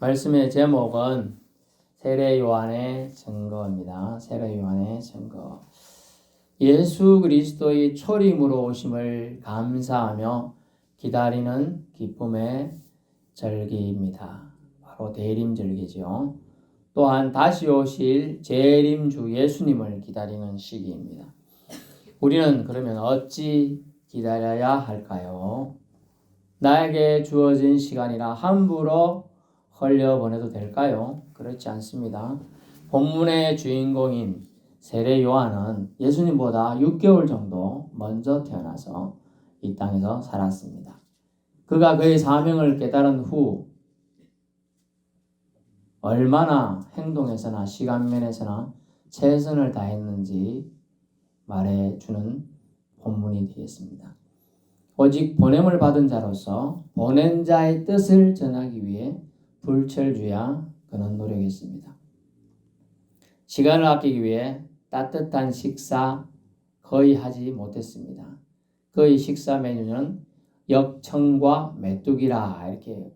말씀의 제목은 세례 요한의 증거입니다. 세례 요한의 증거. 예수 그리스도의 초림으로 오심을 감사하며 기다리는 기쁨의 절기입니다. 바로 대림절기죠. 또한 다시 오실 재림주 예수님을 기다리는 시기입니다. 우리는 그러면 어찌 기다려야 할까요? 나에게 주어진 시간이라 함부로 흘려보내도 될까요? 그렇지 않습니다. 본문의 주인공인 세례 요한은 예수님보다 6개월 정도 먼저 태어나서 이 땅에서 살았습니다. 그가 그의 사명을 깨달은 후 얼마나 행동에서나 시간면에서나 최선을 다했는지 말해주는 본문이 되겠습니다. 오직 보냄을 받은 자로서 보낸 자의 뜻을 전하기 위해 불철주야 그는 노력했습니다. 시간을 아끼기 위해 따뜻한 식사 거의 하지 못했습니다. 그의 식사 메뉴는 역청과 메뚜기라 이렇게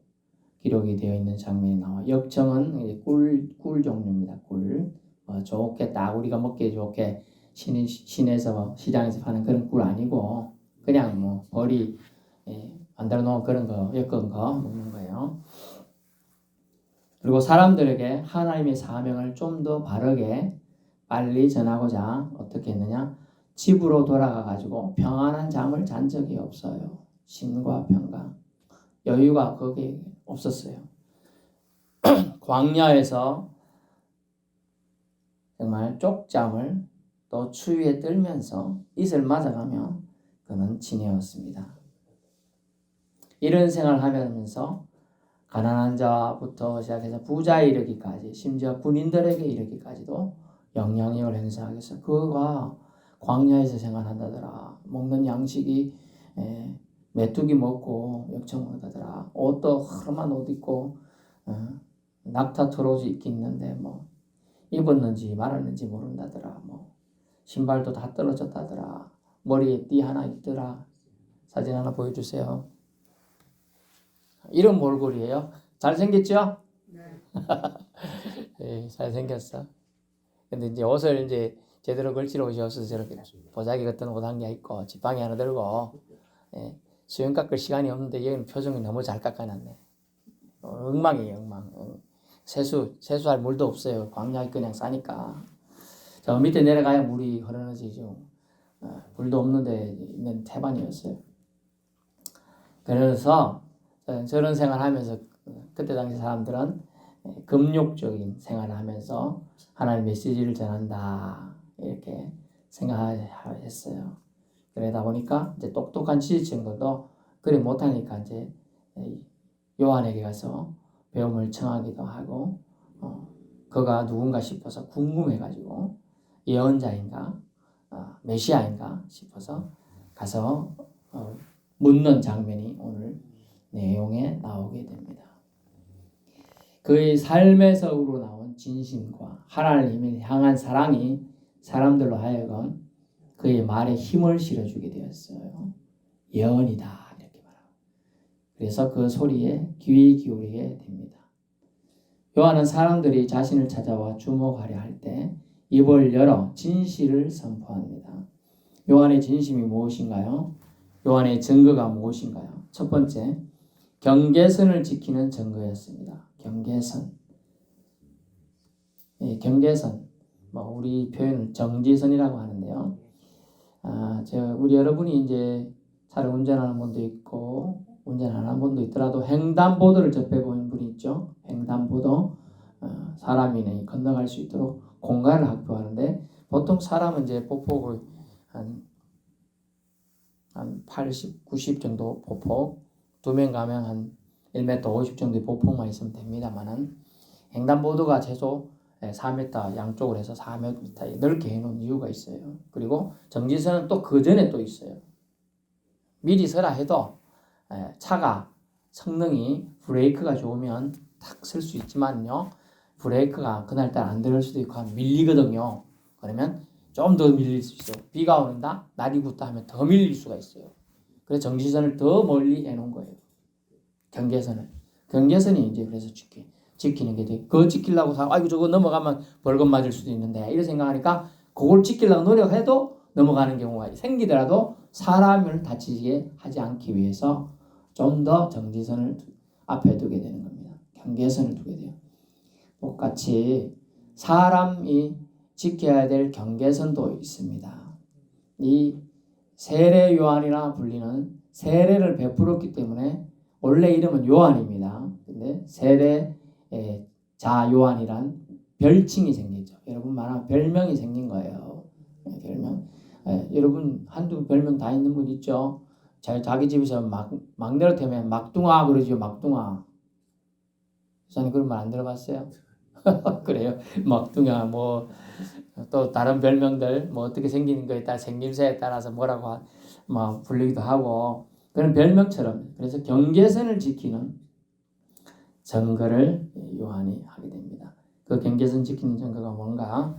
기록이 되어 있는 장면이 나와요. 역청은 꿀 종류입니다. 꿀. 좋게 딱 우리가 먹기 좋게 시내에서 시장에서 파는 그런 꿀 아니고 그냥 벌이 만들어 놓은 그런 거 엮은 거 먹는 거예요. 그리고 사람들에게 하나님의 사명을 좀 더 바르게 빨리 전하고자 어떻게 했느냐? 집으로 돌아가 가지고 평안한 잠을 잔 적이 없어요. 심과 평강, 여유가 거기에 없었어요. 광야에서 정말 쪽잠을 또 추위에 떨면서 이슬 맞아가며 그는 지내었습니다. 이런 생활을 하면서 가난한 자부터 시작해서 부자에 이르기까지 심지어 군인들에게 이르기까지도 영향력을 행사하기 위해서 그가 광야에서 생활한다더라. 먹는 양식이 메뚜기 먹고 역청 먹다더라. 옷도 흐름한 옷 입고 낙타 트로즈 입겠는데 입었는지 말았는지 모른다더라. 신발도 다 떨어졌다더라. 머리에 띠 하나 있더라. 사진 하나 보여주세요. 이런 몰골이에요. 잘생겼죠? 네. 네, 잘생겼어. 근데 이제 옷을 이제 제대로 걸치러 오셔서 저렇게 보자기 같은 옷 한 개 입고 지팡이 하나 들고 수염 깎을 시간이 없는데 얘는 표정이 너무 잘 깎아놨네. 엉망이에요, 엉망. 세수할 물도 없어요. 광야에 그냥 싸니까. 저 밑에 내려가야 물이 흐르지죠. 물도 없는데 있는 태반이었어요. 그래서 저런 생활하면서 그때 당시 사람들은 금욕적인 생활을 하면서 하나님의 메시지를 전한다 이렇게 생각했어요. 그러다 보니까 이제 똑똑한 지지층들도 그래 못하니까 이제 요한에게 가서 배움을 청하기도 하고 그가 누군가 싶어서 궁금해가지고 예언자인가 메시아인가 싶어서 가서 묻는 장면이 오늘 내용에 나오게 됩니다. 그의 삶에서 우러나온 진심과 하나님을 향한 사랑이 사람들로 하여금 그의 말에 힘을 실어주게 되었어요. 예언이다 이렇게 말하고. 그래서 그 소리에 귀 기울이게 됩니다. 요한은 사람들이 자신을 찾아와 주목하려 할 때 입을 열어 진실을 선포합니다. 요한의 진심이 무엇인가요? 요한의 증거가 무엇인가요? 첫 번째, 경계선을 지키는 증거였습니다. 경계선. 경계선. 우리 표현은 정지선이라고 하는데요. 우리 여러분이 이제 차를 운전하는 분도 있고, 운전 안 하는 분도 있더라도 횡단보도를 접해본 분이 있죠. 횡단보도. 사람이 건너갈 수 있도록 공간을 확보하는데, 보통 사람은 이제 보폭을 한 80, 90 정도 보폭, 2명 가면 한 1m 50 정도의 보폭만 있으면 됩니다만은 횡단보도가 최소 4m 양쪽으로 해서 4m 넓게 해놓은 이유가 있어요. 그리고 정지선은 또 그 전에 또 있어요. 미리 서라 해도 차가 성능이 브레이크가 좋으면 탁 설 수 있지만요. 브레이크가 그날따라 안 들을 수도 있고 밀리거든요. 그러면 좀 더 밀릴 수 있어요. 비가 오는다, 날이 굽다 하면 더 밀릴 수가 있어요. 그래서 정지선을 더 멀리 해놓은 거예요. 경계선이 이제 그래서 지키는 게 돼. 그거 지키려고 아이고 저거 넘어가면 벌금 맞을 수도 있는데 이런 생각하니까 그걸 지키려고 노력해도 넘어가는 경우가 생기더라도 사람을 다치게 하지 않기 위해서 좀 더 정지선을 앞에 두게 되는 겁니다. 경계선을 두게 돼요. 똑같이 사람이 지켜야 될 경계선도 있습니다. 이 세례 요한이라 불리는 세례를 베풀었기 때문에 원래 이름은 요한입니다. 근데 세례 자 요한이란 별칭이 생기죠. 여러분 말하면 별명이 생긴 거예요. 별명. 여러분 한두 별명 다 있는 분 있죠? 자기 집에서 막내를 태우면 막둥아 그러죠. 막둥아. 선생님 그런 말 안 들어봤어요? 그래요. 막둥아 뭐 또 다른 별명들 뭐 어떻게 생기는 거에 따라 생김새에 따라서 뭐라고 막 불리기도 하고 그런 별명처럼 그래서 경계선을 지키는 증거를 요한이 하게 됩니다. 그 경계선 지키는 증거가 뭔가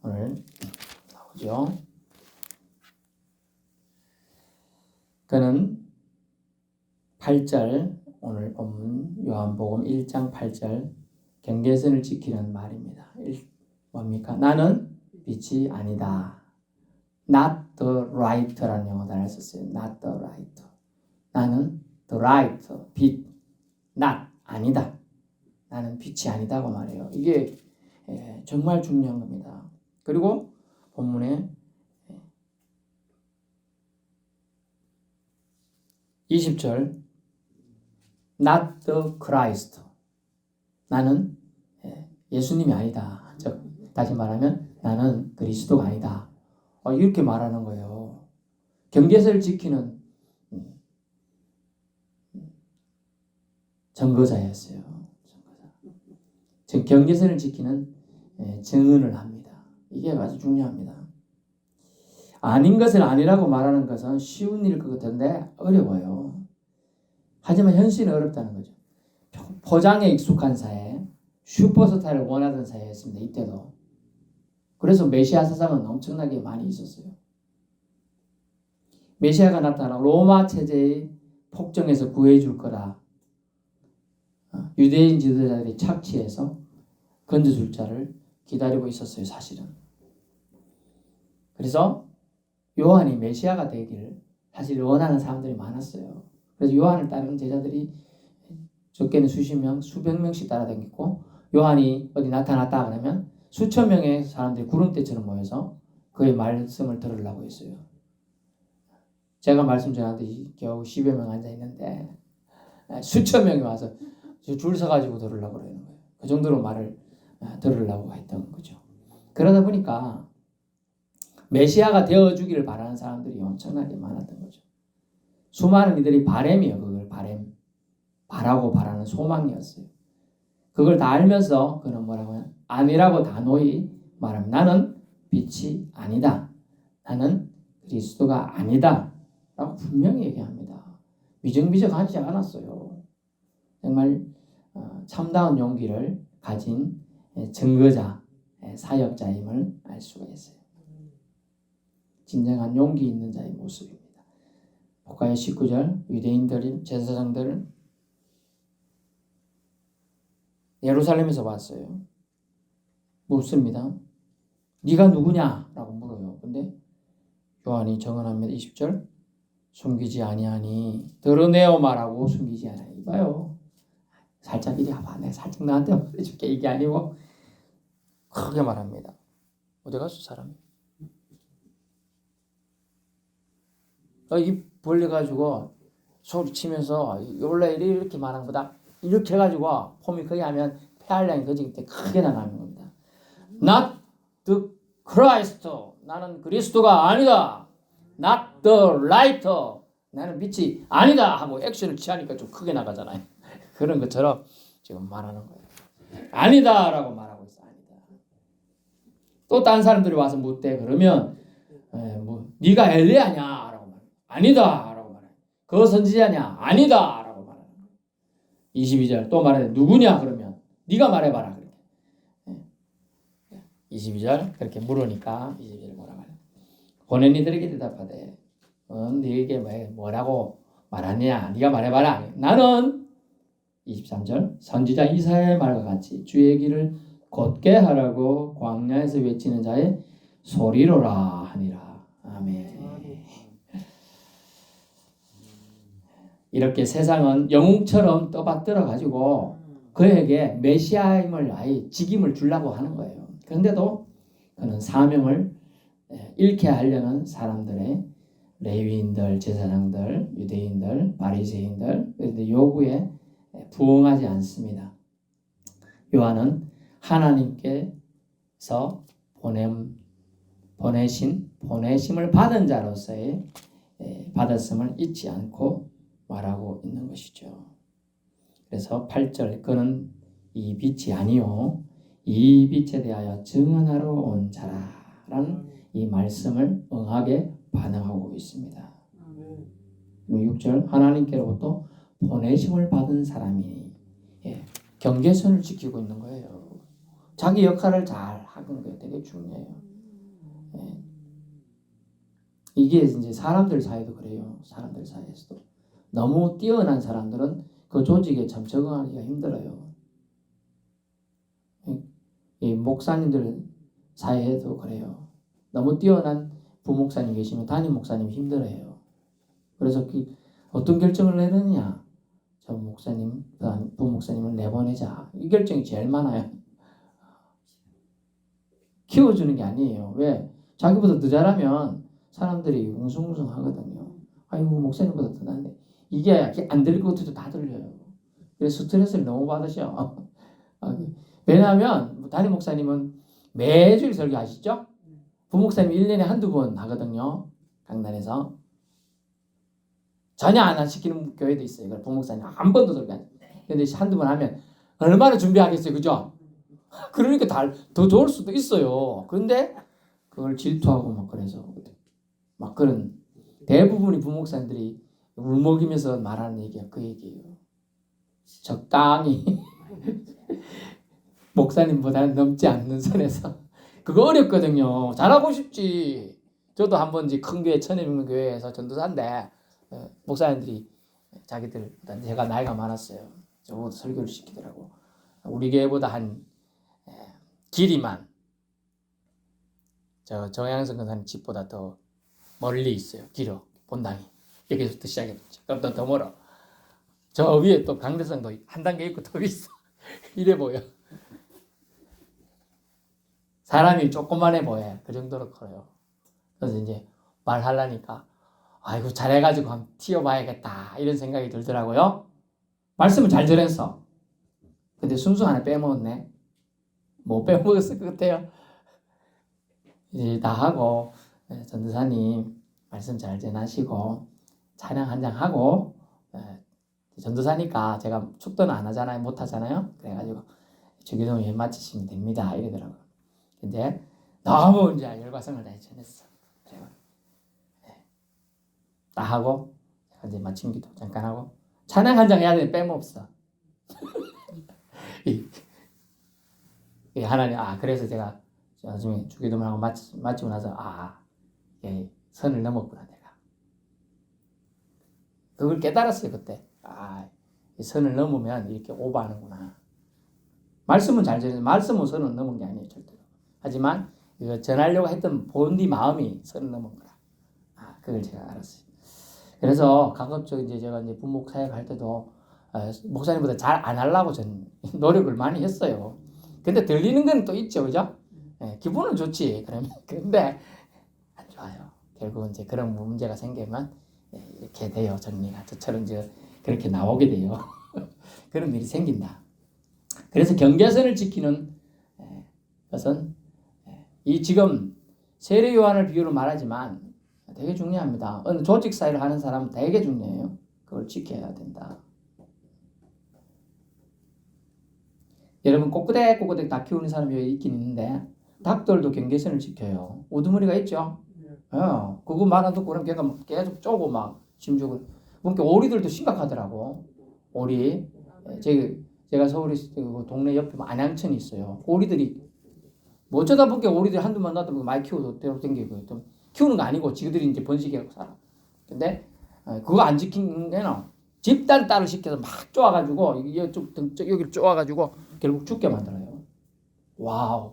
오늘 나오죠. 그는 8절 오늘 본문 요한복음 1장 8절 경계선을 지키는 말입니다. 뭡니까? 나는 빛이 아니다. Not the right라는 영어 단어를 썼어요. Not the right. 나는 the right, 빛, not, 아니다. 나는 빛이 아니다고 말해요. 이게 정말 중요한 겁니다. 그리고 본문에 20절 Not the Christ. 나는 예수님이 아니다. 즉 다시 말하면 나는 그리스도가 아니다. 이렇게 말하는 거예요. 경계선을 지키는 증거자였어요. 즉 경계선을 지키는 증언을 합니다. 이게 아주 중요합니다. 아닌 것을 아니라고 말하는 것은 쉬운 일 것 같은데 어려워요. 하지만 현실은 어렵다는 거죠. 포장에 익숙한 사회, 슈퍼스타를 원하던 사회였습니다. 이때도. 그래서 메시아 사상은 엄청나게 많이 있었어요. 메시아가 나타나 로마 체제의 폭정에서 구해줄 거라 유대인 지도자들이 착취해서 건져줄 자를 기다리고 있었어요. 사실은. 그래서 요한이 메시아가 되기를 사실 원하는 사람들이 많았어요. 그래서 요한을 따르는 제자들이 적게는 수십 명, 수백 명씩 따라다녔고 요한이 어디 나타났다 그러면 수천 명의 사람들이 구름대처럼 모여서 그의 말씀을 들으려고 했어요. 제가 말씀 전하듯이 겨우 10여 명 앉아있는데 수천 명이 와서 줄 서가지고 들으려고 그러는 거예요. 그 정도로 말을 들으려고 했던 거죠. 그러다 보니까 메시아가 되어주기를 바라는 사람들이 엄청나게 많았던 거죠. 수많은 이들이 바램이에요. 그걸 바라고 바라는 소망이었어요. 그걸 다 알면서 그는 뭐라고 하냐? 아니라고 단호히 말하면 나는 빛이 아니다. 나는 그리스도가 아니다. 라고 분명히 얘기합니다. 미적미적하지 않았어요. 정말 참다운 용기를 가진 증거자, 사역자임을 알 수가 있어요. 진정한 용기 있는 자의 모습입니다. 복가의 19절 유대인들, 제사장들은 예루살렘에서 왔어요. 묻습니다. 네가 누구냐? 라고 물어요. 근데 요한이 정언합니다. 20절 숨기지 아니하니 드러내어 말하고 숨기지 아니하니. 이봐요. 살짝 이리 와봐. 내가 살짝 너한테 말해줄게. 이게 아니고 크게 말합니다. 어디 갔어 사람이? 입 벌려가지고 소리 치면서 원래 이렇게 말하는 것보다 이렇게 해가지고 폼이 크게 하면 폐활량이 거지기 때문에 크게 나가는 겁니다. Not the Christ. 나는 그리스도가 아니다. Not the light. 나는 빛이 아니다 하고 액션을 취하니까 좀 크게 나가잖아요. 그런 것처럼 지금 말하는 거예요. 아니다 라고 말하고 있어. 아니다. 또 다른 사람들이 와서 묻대. 그러면 네가 엘리야냐? 라고 말해. 아니다 라고 말해. 그 선지자냐? 아니다 라고 말하는 거예요. 22절 또 말해. 누구냐? 그러면 네가 말해봐라. 그렇게. 22절 그렇게 물으니까 22절 뭐라고 말해. 보낸 이들에게 대답하되 네게 뭐라고 말하냐? 네가 말해봐라. 나는 23절 선지자 이사야의 말과 같이 주의 길을 곧게 하라고 광야에서 외치는 자의 소리로라 하니라. 아멘. 이렇게 세상은 영웅처럼 떠받들어 가지고 그에게 메시아임을 아예 직임을 주려고 하는 거예요. 그런데도 그는 사명을 잃게 하려는 사람들의 레위인들, 제사장들, 유대인들, 바리새인들 그런데 요구에 부응하지 않습니다. 요한은 하나님께서 보내심을 받은 자로서의 받았음을 잊지 않고 말하고 있는 것이죠. 그래서 8절 그는 이 빛이 아니요 이 빛에 대하여 증언하러 온 자라라는 이 말씀을 응하게 반응하고 있습니다. 6절 하나님께로부터 보내심을 받은 사람이니 경계선을 지키고 있는 거예요. 자기 역할을 잘 하는 게 되게 중요해요. 이게 이제 사람들 사이도 그래요. 사람들 사이에서도 너무 뛰어난 사람들은 그 조직에 참 적응하기가 힘들어요. 이 목사님들 사이에도 그래요. 너무 뛰어난 부목사님 계시면 담임 목사님이 힘들어요. 그래서 어떤 결정을 내느냐? 저 목사님, 부목사님을 내보내자. 이 결정이 제일 많아요. 키워주는 게 아니에요. 왜? 자기보다 더 잘하면 사람들이 웅성웅성 하거든요. 아이고 목사님보다 더 낫네. 이게 안 들릴 것도 다 들려요. 그래서 스트레스를 너무 받으셔. 왜냐하면 담임 목사님은 매주일 설교하시죠? 부목사님이 1년에 한두 번 하거든요. 강단에서. 전혀 안 시키는 교회도 있어요. 부목사님 한 번도 설교하지. 근데 한두 번 하면 얼마나 준비하겠어요. 그죠? 그러니까 더 좋을 수도 있어요. 그런데 그걸 질투하고 막 그래서 막 그런 대부분의 부목사님들이 울먹이면서 말하는 얘기가 그 얘기예요. 적당히 목사님보다는 넘지 않는 선에서. 그거 어렵거든요. 잘하고 싶지. 저도 한번 이제 큰 교회 천혜명 교회에서 전도사인데 목사님들이 자기들보다 제가 나이가 많았어요. 저보다 설교를 시키더라고. 우리 교회보다 한 길이만 저 정양성 권사님 집보다 더 멀리 있어요. 길어 본당이 여기서부터 시작했죠. 그럼 더 멀어. 저 위에 또 강대성도 한 단계 있고 더 있어. 이래 보여. 사람이 조그만해 보여. 그 정도로 커요. 그래서 이제 말하려니까 아이고 잘해가지고 한번 튀어봐야겠다 이런 생각이 들더라고요. 말씀은 잘 전했어. 근데 순수 하나 빼먹었네. 뭐 빼먹었을 것 같아요. 이제 다 하고 전도사님 말씀 잘 전하시고 찬양 한 장 하고 전도사니까 제가 축도는 안 하잖아요. 못 하잖아요. 그래가지고 주기도문 예 마치시면 됩니다. 이러더라고요. 근데 너무 이제 열과성을 다 전했어. 다 하고 이제 마침 기도 잠깐 하고 찬양 한 장 해야 되는데 빼먹었어. 하나님 그래서 제가 나중에 주기도문하고 마치고 나서 선을 넘었구나 내가. 그걸 깨달았어요 그때. 선을 넘으면 이렇게 오버하는구나. 말씀은 잘 전해서 말씀은 선을 넘은 게 아니에요 절대로. 하지만 이거 전하려고 했던 본디 마음이 선을 넘은 거라. 그걸 제가 알았어요. 그래서 가급적 이제 제가 이제 부목 사역 할 때도 목사님보다 잘 안 하려고 전 노력을 많이 했어요. 근데 들리는 건 또 있죠, 그죠? 기분은 좋지. 그러면 근데 안 좋아요. 결국은 이제 그런 문제가 생기면 이렇게 돼요. 정리가 저처럼 이제 그렇게 나오게 돼요. 그런 일이 생긴다. 그래서 경계선을 지키는 것은 이 지금 세례 요한을 비유로 말하지만 되게 중요합니다. 어느 조직 사회를 하는 사람은 되게 중요해요. 그걸 지켜야 된다. 여러분 꼬꾸댁 닭 키우는 사람이 여기 있긴 있는데 닭들도 경계선을 지켜요. 우두머리가 있죠. 그거 말 안 듣고 그럼 걔가 계속 쪼고 막 심죽을. 그러니까 오리들도 심각하더라고. 오리. 제가 서울에 그 동네 옆에 안양천이 있어요. 오리들이 뭐 어쩌다 보니까 오리들 한두만 놔두면 많이 키워도 대로 댕기고 좀 키우는 거 아니고 지들이 이제 번식해갖고 살아. 근데 그거 안 지킨 게는 집단 따를 시켜서 막 쪼아가지고 이쪽 등쪽 여기를 쪼아가지고 결국 죽게 만들어요. 와우.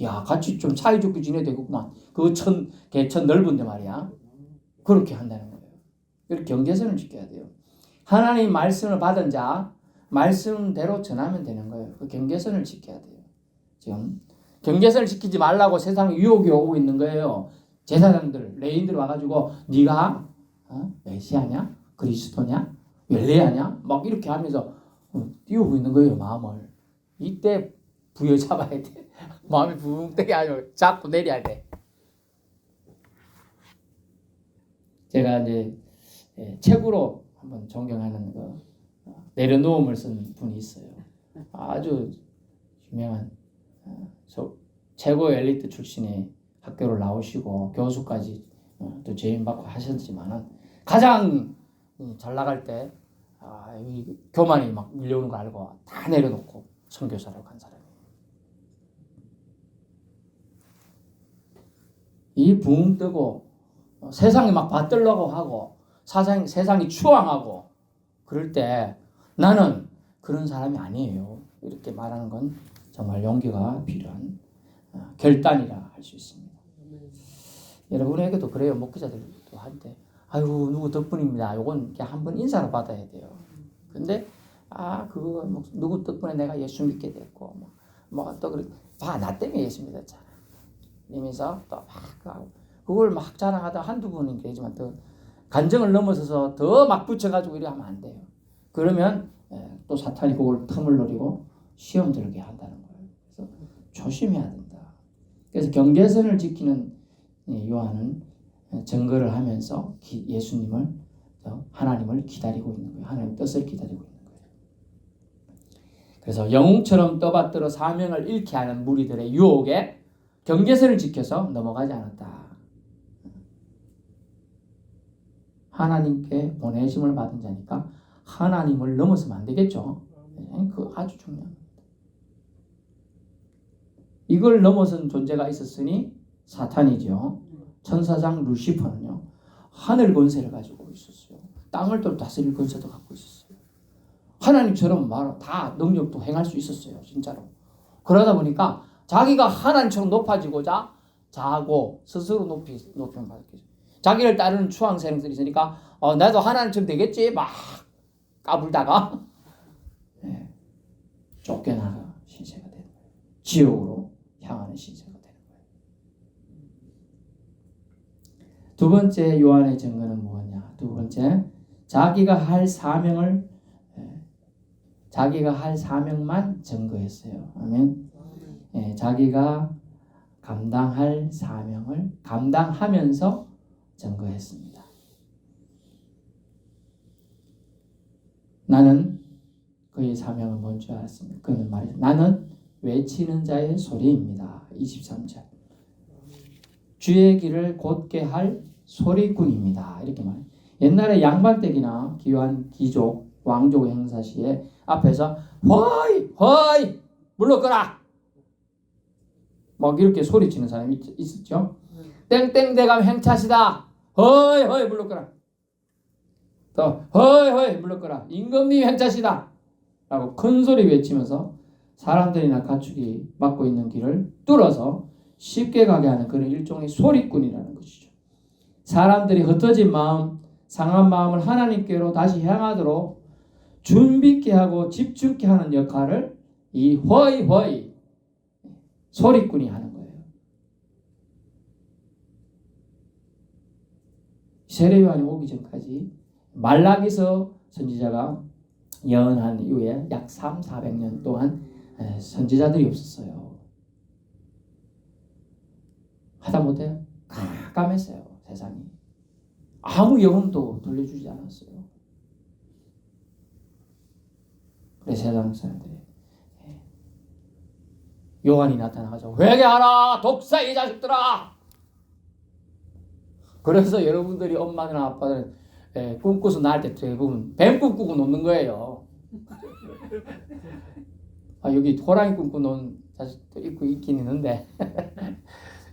야, 같이 좀 사이좋게 지내야 되겠구만. 그 개천 넓은데 말이야. 그렇게 한다는 거예요. 그렇게 경계선을 지켜야 돼요. 하나님 말씀을 받은 자 말씀대로 전하면 되는 거예요. 그 경계선을 지켜야 돼요. 지금 경계선을 지키지 말라고 세상 유혹이 오고 있는 거예요. 제사장들, 레인들 와가지고 네가 메시아냐? 그리스도냐? 웰레아냐? 막 이렇게 하면서 띄우고 있는 거예요. 마음을. 이때 부여잡아야 돼. 마음이 붕 뜨게 아니고 잡고 내려야 돼. 제가 이제 책으로 한번 존경하는 거 내려놓음을 쓴 분이 있어요. 아주 유명한 최고 엘리트 출신의 학교를 나오시고 교수까지 또 재임받고 하셨지만은 가장 잘 나갈 때 교만이 막 밀려오는 거 알고 다 내려놓고 선교사로 간 사람이에요. 이 붕 뜨고 세상이 막 받들려고 하고 세상이 추앙하고 그럴 때 나는 그런 사람이 아니에요. 이렇게 말하는 건 정말 용기가 필요한 결단이라 할 수 있습니다. 여러분에게도 그래요. 목회자들도 한테 아이고 누구 덕분입니다. 요건 한번 인사로 받아야 돼요. 근데 그거 누구 덕분에 내가 예수 믿게 됐고 뭐 또 그래 나 때문에 예수 믿었잖아. 이러면서 또 막 그걸 막 자랑하다 한두 번은 되지만 또 간정을 넘어서서 더 막 붙여가지고 이래 하면 안 돼요. 그러면 또 사탄이 그걸 틈을 노리고 시험 들게 한다는 거예요. 그래서 조심해야 된다. 그래서 경계선을 지키는 요한은 증거를 하면서 예수님을 하나님을 기다리고 있는 거예요. 하나님의 뜻을 기다리고 있는 거예요. 그래서 영웅처럼 떠받들어 사명을 잃게 하는 무리들의 유혹에 경계선을 지켜서 넘어가지 않았다. 하나님께 보내심을 받은 자니까 하나님을 넘어서면 안 되겠죠. 그거 아주 중요합니다. 이걸 넘어선 존재가 있었으니 사탄이죠. 천사장 루시퍼는요. 하늘 권세를 가지고 있었어요. 땅을 또 다스릴 권세도 갖고 있었어요. 하나님처럼 다 능력도 행할 수 있었어요. 진짜로. 그러다 보니까 자기가 하나님처럼 높아지고자 자고 스스로 높이면 받았겠죠. 자기를 따르는 추앙세력들이 있으니까 나도 하나님처럼 되겠지 막 까불다가 쫓겨나가 신세가 되는 거예요. 지옥으로 향하는 신세가 되는 거예요. 두 번째 요한의 증거는 뭐냐? 두 번째 자기가 할 사명만 증거했어요. 아멘. 자기가 감당할 사명을 감당하면서 증거했습니다. 나는 그의 사명은 뭔지 알았습니다. 그는 말이죠. 나는 외치는 자의 소리입니다. 23절. 주의 길을 곧게 할 소리꾼입니다. 이렇게 말해요. 옛날에 양반댁이나 귀한 귀족, 왕족 행사 시에 앞에서 허이 허이 물러거라 막 이렇게 소리치는 사람이 있었죠. 땡땡대감 행차시다. 허이 허이 물러거라. 또 허이 허이 물러거라. 임금님 행차시다. 라고 큰 소리 외치면서 사람들이나 가축이 막고 있는 길을 뚫어서 쉽게 가게 하는 그런 일종의 소리꾼이라는 것이죠. 사람들이 흩어진 마음, 상한 마음을 하나님께로 다시 향하도록 준비케 하고 집중케 하는 역할을 이 허이 허이 소리꾼이 하는 거예요. 세례요한이 오기 전까지 말라기서 선지자가 예언한 이후에 약 300~400년 동안 선지자들이 없었어요. 하다못해 깜깜했어요. 세상이. 아무 예언도 들려주지 않았어요. 그래서 세상 사람들이 요한이 나타나가지고 회개하라 독사의 자식들아. 그래서 여러분들이 엄마나 아빠들은 꿈꿔서 낳을 때 대부분 뱀 꿈꾸고 놓는 거예요. 여기 호랑이 꿈꾸고 놓은 자식도 있긴 있는데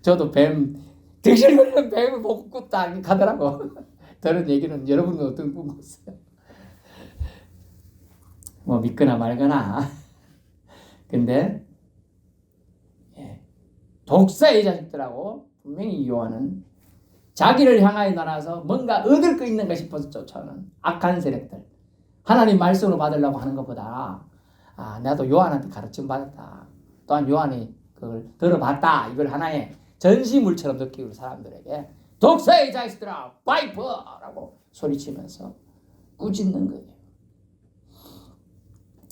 저도 득실거리는 뱀을 보고 꿨다 가더라고. 저런 얘기는 여러분은 어떤 꿈 꿨어요? 뭐 믿거나 말거나. 근데 독사의 자식들하고 분명히 요한은 자기를 향하여 날아서 뭔가 얻을 거 있는가 싶어서 쫓아오는 악한 세력들, 하나님 말씀으로 받으려고 하는 것보다 나도 요한한테 가르침 받았다, 또한 요한이 그걸 들어봤다, 이걸 하나의 전시물처럼 느끼고 사람들에게 독사의 자식들아 파이퍼라고 소리치면서 꾸짖는 거예요.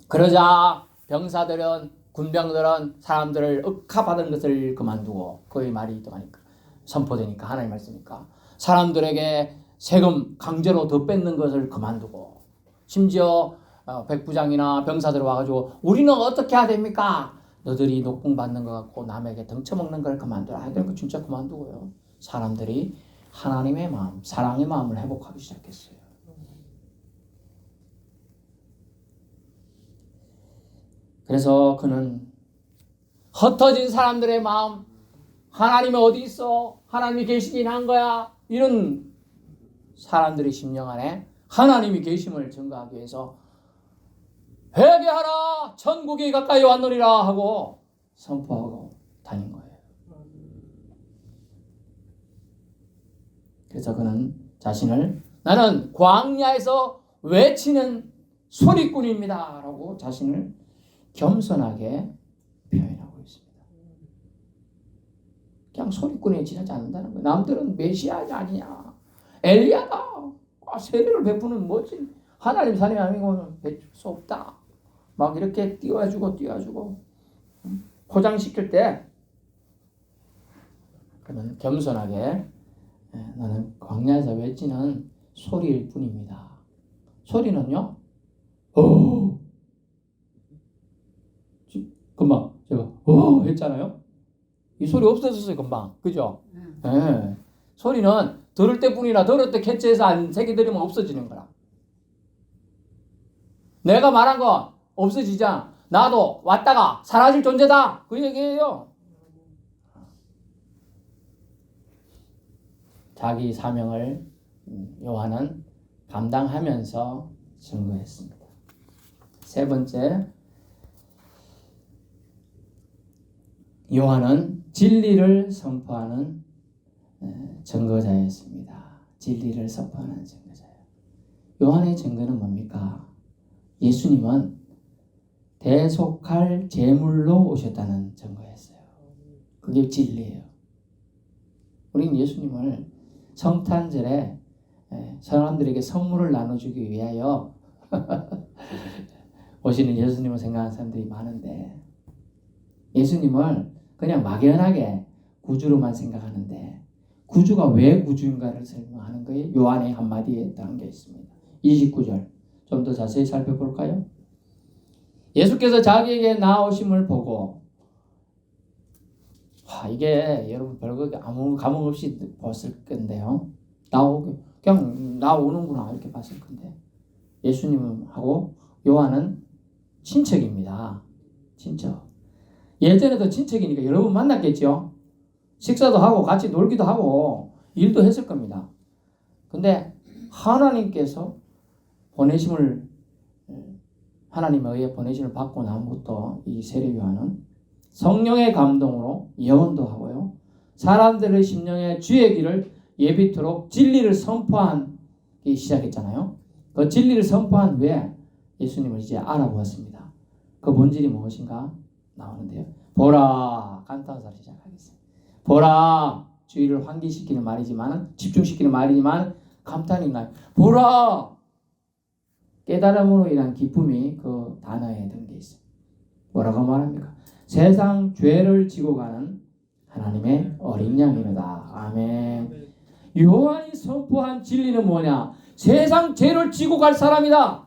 그러자 병사들은, 군병들은 사람들을 억압하던 것을 그만두고, 그의 말이 또 하니까 선포되니까, 하나님 말씀이니까 사람들에게 세금 강제로 더 뺏는 것을 그만두고, 심지어 백부장이나 병사들 와가지고 우리는 어떻게 해야 됩니까? 너들이 녹봉 받는 것 같고 남에게 등쳐먹는 걸 그만두라 하여튼 그 진짜 그만두고요. 사람들이 하나님의 마음, 사랑의 마음을 회복하기 시작했어요. 그래서 그는 흩어진 사람들의 마음, 하나님이 어디 있어? 하나님이 계시긴 한 거야? 이런 사람들의 심령 안에 하나님이 계심을 증거하기 위해서 회개하라! 천국이 가까이 왔느니라 하고 선포하고 다닌 거예요. 그래서 그는 자신을 나는 광야에서 외치는 소리꾼입니다 라고 자신을 겸손하게 표현하고 있습니다. 그냥 소리꾼에 지나지 않는다는 거예요. 남들은 메시아가 아니냐, 엘리야다, 세례를 베푸는 멋진 하나님 사람이 아니고는 베풀 수 없다, 막 이렇게 띄워주고 포장시킬 때 그는 겸손하게 나는 광야에서 외치는 소리일 뿐입니다. 소리는요, 금방 제가 했잖아요. 이 소리 없어졌어요 금방, 그죠? 네. 소리는 들을 때뿐이라 들을 때 캐치해서 안 새겨들으면 없어지는 거라. 내가 말한 거 없어지자 나도 왔다가 사라질 존재다, 그 얘기예요. 자기 사명을 요한은 감당하면서 증거했습니다. 세 번째, 요한은 진리를 선포하는 증거자였습니다. 진리를 선포하는 증거자예요. 요한의 증거는 뭡니까? 예수님은 대속할 제물로 오셨다는 증거였어요. 그게 진리예요. 우리는 예수님을 성탄절에 사람들에게 선물을 나눠주기 위하여 오시는 예수님을 생각하는 사람들이 많은데, 예수님을 그냥 막연하게 구주로만 생각하는데 구주가 왜 구주인가를 설명하는 거예요. 요한의 한마디에 담겨 있습니다. 29절 좀 더 자세히 살펴볼까요? 예수께서 자기에게 나오심을 보고, 이게 여러분 별거 아무 감흥 없이 봤을 건데요. 그냥 나오는구나 이렇게 봤을 건데, 예수님하고 요한은 친척입니다. 친척. 예전에도 친척이니까 여러 번 만났겠죠. 식사도 하고 같이 놀기도 하고 일도 했을 겁니다. 근데 하나님께서 하나님에 의해 보내심을 받고 나부터 이 세례 요한은 성령의 감동으로 예언도 하고요, 사람들의 심령에 주의 길을 예비토록 진리를 선포하기 시작했잖아요. 그 진리를 선포한 후에 예수님을 이제 알아보았습니다. 그 본질이 무엇인가 나오는데요. 보라, 감탄사를 시작하겠습니다. 보라, 주의를 환기시키는 말이지만, 집중시키는 말이지만 감탄이 나요. 보라, 깨달음으로 인한 기쁨이 그 단어에 담겨 있어요. 뭐라고 말합니까? 세상 죄를 지고 가는 하나님의 어린 양이로다. 아멘. 요한이 선포한 진리는 뭐냐? 세상 죄를 지고 갈 사람이다.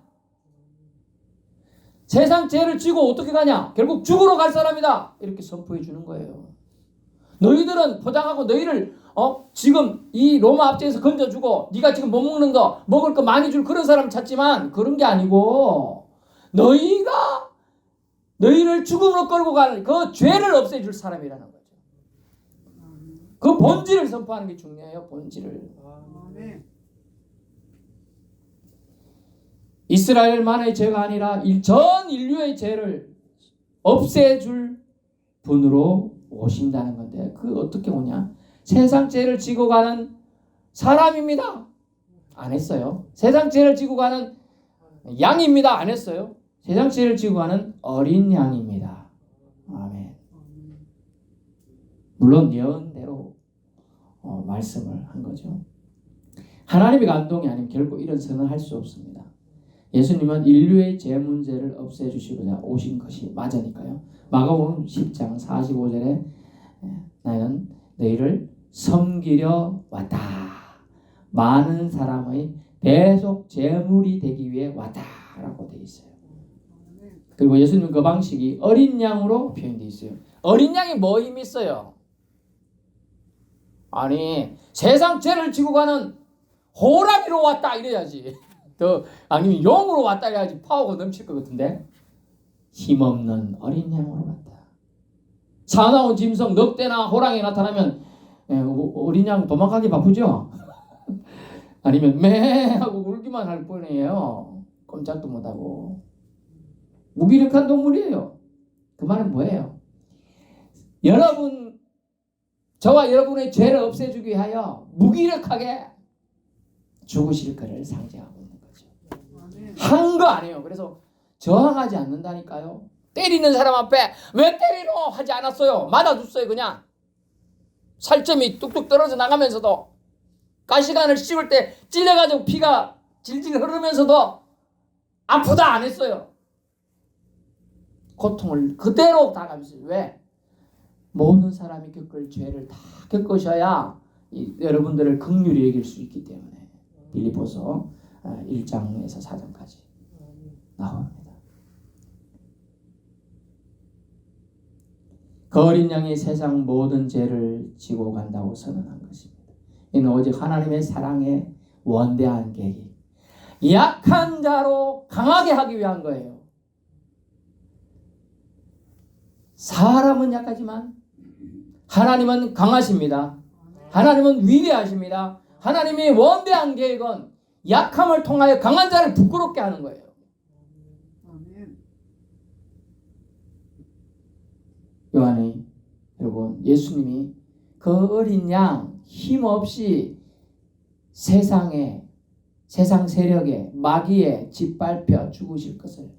세상 죄를 지고 어떻게 가냐? 결국 죽으러 갈 사람이다. 이렇게 선포해 주는 거예요. 너희들은 포장하고 너희를 지금 이 로마 압제에서 건져주고 네가 지금 못 먹는 거 먹을 거 많이 줄 그런 사람 찾지만, 그런 게 아니고 너희를 죽음으로 끌고 갈 그 죄를 없애줄 사람이라는 거죠. 그 본질을 선포하는 게 중요해요. 본질을. 이스라엘만의 죄가 아니라 전 인류의 죄를 없애줄 분으로 오신다는 건데, 그 어떻게 오냐? 세상 죄를 지고 가는 사람입니다. 안 했어요. 세상 죄를 지고 가는 양입니다. 안 했어요. 세상 죄를 지고 가는 어린 양입니다. 아멘. 물론 예언대로 말씀을 한 거죠. 하나님의 감동이 아니면 결코 이런 선언을 할 수 없습니다. 예수님은 인류의 죄 문제를 없애주시고자 오신 것이 맞으니까요. 마가복음 10장 45절에 나는 너희를 섬기려 왔다. 많은 사람의 대속 제물이 되기 위해 왔다 라고 되어 있어요. 그리고 예수님 그 방식이 어린 양으로 표현되어 있어요. 어린 양이 뭐 힘이 있어요? 아니, 세상 죄를 지고 가는 호랑이로 왔다 이래야지. 아니면 용으로 왔다 해야지 파워가 넘칠 것 같은데, 힘없는 어린 양으로 왔다. 사나운 짐승 늑대나 호랑이 나타나면 어린 양 도망가기 바쁘죠. 아니면 매 하고 울기만 할 뿐이에요. 꼼짝도 못하고. 무기력한 동물이에요. 그 말은 뭐예요? 여러분, 저와 여러분의 죄를 없애주기 위하여 무기력하게 죽으실 것을 상징하고 있는 거죠. 한 거 아니에요. 그래서 저항하지 않는다니까요. 때리는 사람 앞에 왜 때리노 하지 않았어요. 맞아줬어요. 그냥 살점이 뚝뚝 떨어져 나가면서도, 가시관을 씹을 때 찔려가지고 피가 질질 흐르면서도 아프다 안 했어요. 고통을 그대로 당하면서. 왜? 모든 사람이 겪을 죄를 다 겪으셔야 여러분들을 긍휼히 여길 수 있기 때문에 빌립보서 1장에서 4장까지 나옵니다. 그 어린 양이 세상 모든 죄를 지고 간다고 선언한 것입니다. 이는 오직 하나님의 사랑의 원대한 계획이 약한 자로 강하게 하기 위한 거예요. 사람은 약하지만 하나님은 강하십니다. 하나님은 위대하십니다. 하나님의 원대한 계획은 약함을 통하여 강한 자를 부끄럽게 하는 거예요. 요한이, 여러분, 예수님이 그 어린 양 힘없이 세상 세력에 마귀에 짓밟혀 죽으실 것을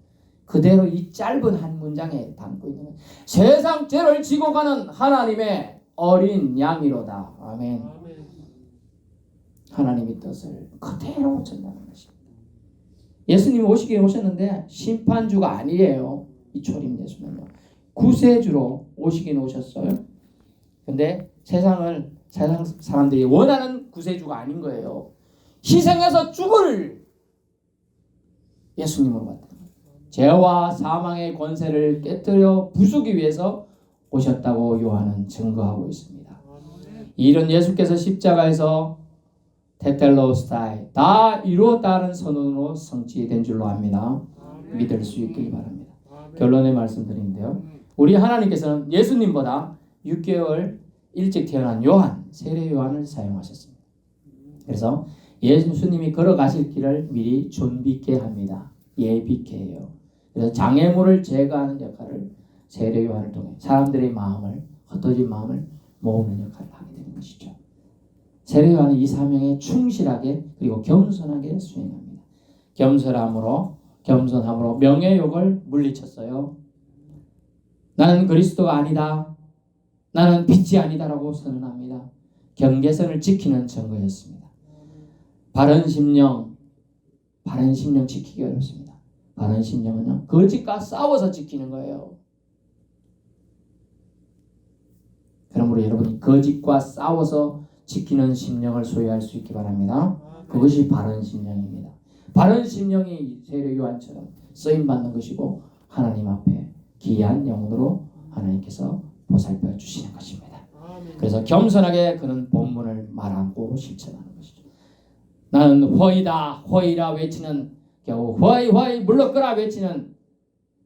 그대로 이 짧은 한 문장에 담고 있는 거예요. 세상 죄를 지고 가는 하나님의 어린 양이로다. 아멘. 하나님의 뜻을 그대로 전하는 것입니다. 예수님이 오시긴 오셨는데 심판주가 아니에요. 이 초림 예수는요. 구세주로 오시긴 오셨어요. 근데 세상 사람들이 원하는 구세주가 아닌 거예요. 희생해서 죽을 예수님으로 왔다. 죄와 사망의 권세를 깨뜨려 부수기 위해서 오셨다고 요한은 증거하고 있습니다. 이런 예수께서 십자가에서 테텔로스타이 다 이루었다는 선언으로 성취된 줄로 압니다. 믿을 수 있길 바랍니다. 결론의 말씀드리는데요. 우리 하나님께서는 예수님보다 6개월 일찍 태어난 요한, 세례 요한을 사용하셨습니다. 그래서 예수님이 걸어가실 길을 미리 준비케 합니다. 예비케 해요. 그래서 장애물을 제거하는 역할을 세례 요한을 통해 사람들의 마음을, 흩어진 마음을 모으는 역할을 하게 되는 것이죠. 세례 요한은 이 사명에 충실하게 그리고 겸손하게 수행합니다. 겸손함으로 명예욕을 물리쳤어요. 나는 그리스도가 아니다. 나는 빛이 아니다라고 선언합니다. 경계선을 지키는 증거였습니다. 바른 심령 지키기 어렵습니다. 바른 심령은요, 거짓과 싸워서 지키는 거예요. 그러므로 여러분이 거짓과 싸워서 지키는 심령을 소유할 수 있기 바랍니다. 그것이 바른 심령입니다. 바른 심령이 세례 요한처럼 쓰임받는 것이고 하나님 앞에 귀한 영혼으로 하나님께서 보살펴 주시는 것입니다. 그래서 겸손하게 그는 본문을 말하고 실천하는 것이죠. 나는 허이다 허이라 외치는, 겨우 허이 물러거라 외치는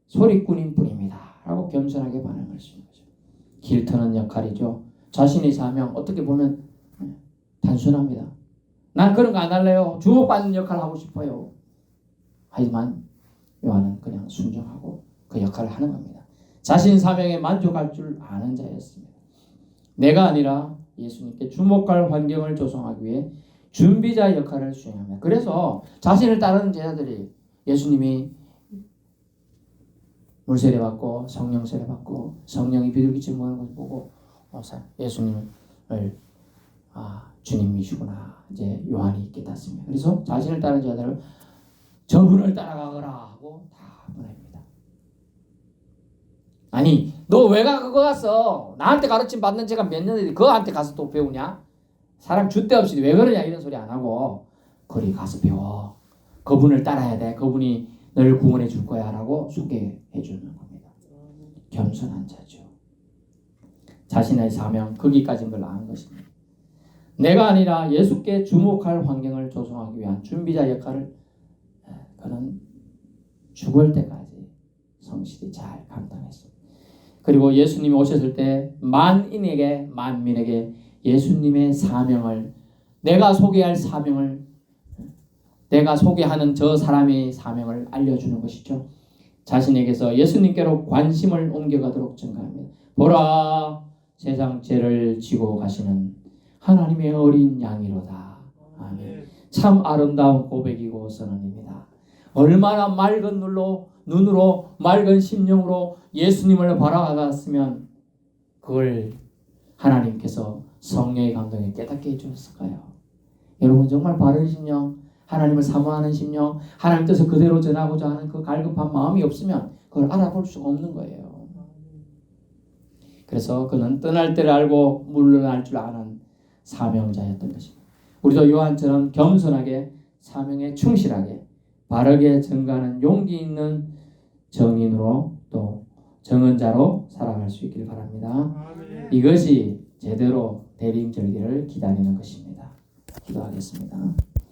소리꾼인 뿐입니다 라고 겸손하게 반응할 수 있는 거죠. 길터는 역할이죠. 자신의 사명 어떻게 보면 단순합니다. 난 그런 거 안 할래요. 주목받는 역할 하고 싶어요. 하지만 요한은 그냥 순종하고 그 역할을 하는 겁니다. 자신 사명에 만족할 줄 아는 자였습니다. 내가 아니라 예수님께 주목할 환경을 조성하기 위해 준비자 역할을 수행합니다. 그래서 자신을 따르는 제자들이 예수님이 물세례 받고 성령 세례 받고 성령이 비둘기처럼 모는 것을 보고 예수님을 주님이시구나 이제 요한이 깨닫습니다. 그래서 자신을 따르는 자들을 저분을 따라가거라 하고 다 보냅니다. 아니 너 왜 가 그거 갔어? 나한테 가르침 받는 제가 몇 년인데 그한테 가서 또 배우냐? 사람 줏대 없이 왜 그러냐 이런 소리 안 하고 거기 가서 배워. 그분을 따라야 돼. 그분이 너를 구원해 줄 거야 라고 소개해 주는 겁니다. 겸손한 자죠. 자신의 사명 거기까지인 걸 아는 것입니다. 내가 아니라 예수께 주목할 환경을 조성하기 위한 준비자 역할을 그는 죽을 때까지 성실히 잘 감당했습니다. 그리고 예수님이 오셨을 때 만인에게 만민에게 예수님의 사명을 내가 소개할 사명을 내가 소개하는 저 사람의 사명을 알려주는 것이죠. 자신에게서 예수님께로 관심을 옮겨가도록 증가합니다. 보라 세상 죄를 지고 가시는 하나님의 어린 양이로다. 아멘. 참 아름다운 고백이고 선언입니다. 얼마나 맑은 눈으로 맑은 심령으로 예수님을 바라봤으면 그걸 하나님께서 성령의 감동에 깨닫게 해주셨을까요? 여러분 정말 바른 심령, 하나님을 사모하는 심령, 하나님 뜻을 그대로 전하고자 하는 그 갈급한 마음이 없으면 그걸 알아볼 수가 없는 거예요. 그래서 그는 떠날 때를 알고 물러날 줄 아는 사명자였던 것입니다. 우리도 요한처럼 겸손하게 사명에 충실하게 바르게 증거하는 용기 있는 정인으로 또 정언자로 살아갈 수 있길 바랍니다. 아멘. 이것이 제대로 대림절기를 기다리는 것입니다. 기도하겠습니다.